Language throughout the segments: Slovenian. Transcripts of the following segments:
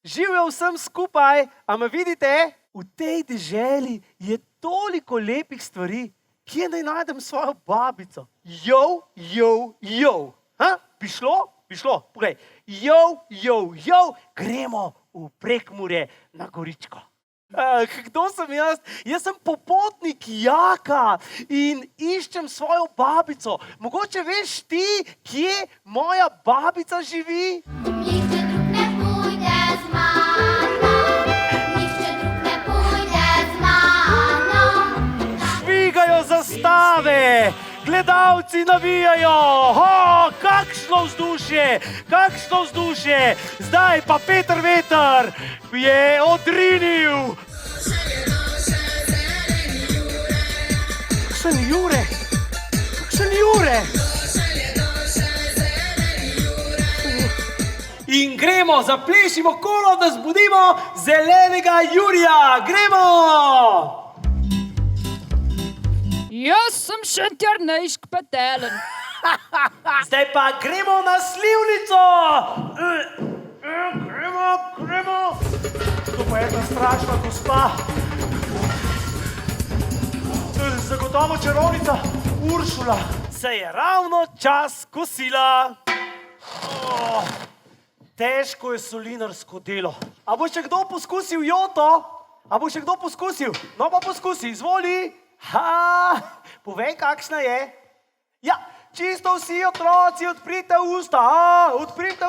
Živijo vsem skupaj, a me vidite? V tej deželi je toliko lepih stvari, kje naj najdem svojo babico? Bi šlo? Bi šlo, poglej. Gremo v Prekmurje na Goričko. Kdo sem jaz? Jaz sem popotnik Jaka in iščem svojo babico. Mogoče veš ti, kje moja babica živi? Nihče drug ne pojde z mano, nihče drug ne pojde z mano. Švigajo zastave, gledalci navijajo. Kakšno vzdušje. Zdaj pa Peter Veter je odrinil. Kakšen Jure. In gremo, zaplešimo kolo, da zbudimo zelenega Jurija. Gremo! Jaz sem Šentjernejšk Petelen. Zdaj pa gremo na slivnico. Gremo. To pa je ena strašna gospa. Zagotovo čarovnica Uršula. Se je ravno čas kosila. Težko je solinarsko delo. A bo še kdo poskusil joto? No pa poskusi, izvoli. Povej, kakšna je? Ja, čisto vsi otroci, odprite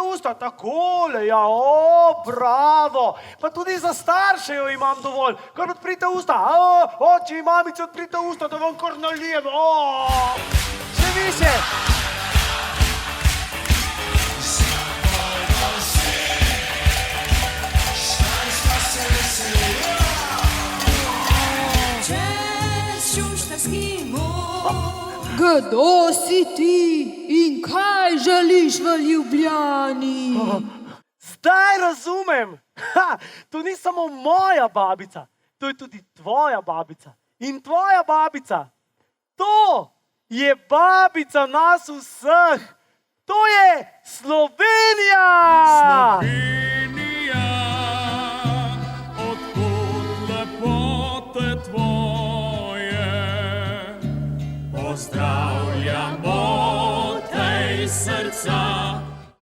usta, takole, ja, bravo. Pa tudi za starše jo imam dovolj, kar odprite usta, oči in mamice, odprite usta, da vam kar nalijem, še više. Kdo si ti in kaj želiš v Ljubljani? Zdaj razumem. To ni samo moja babica, to je tudi tvoja babica. In tvoja babica, to je babica nas vseh. To je Slovenija! Slovenija, odkud lepote tvoje, pozdravljamo tej srca.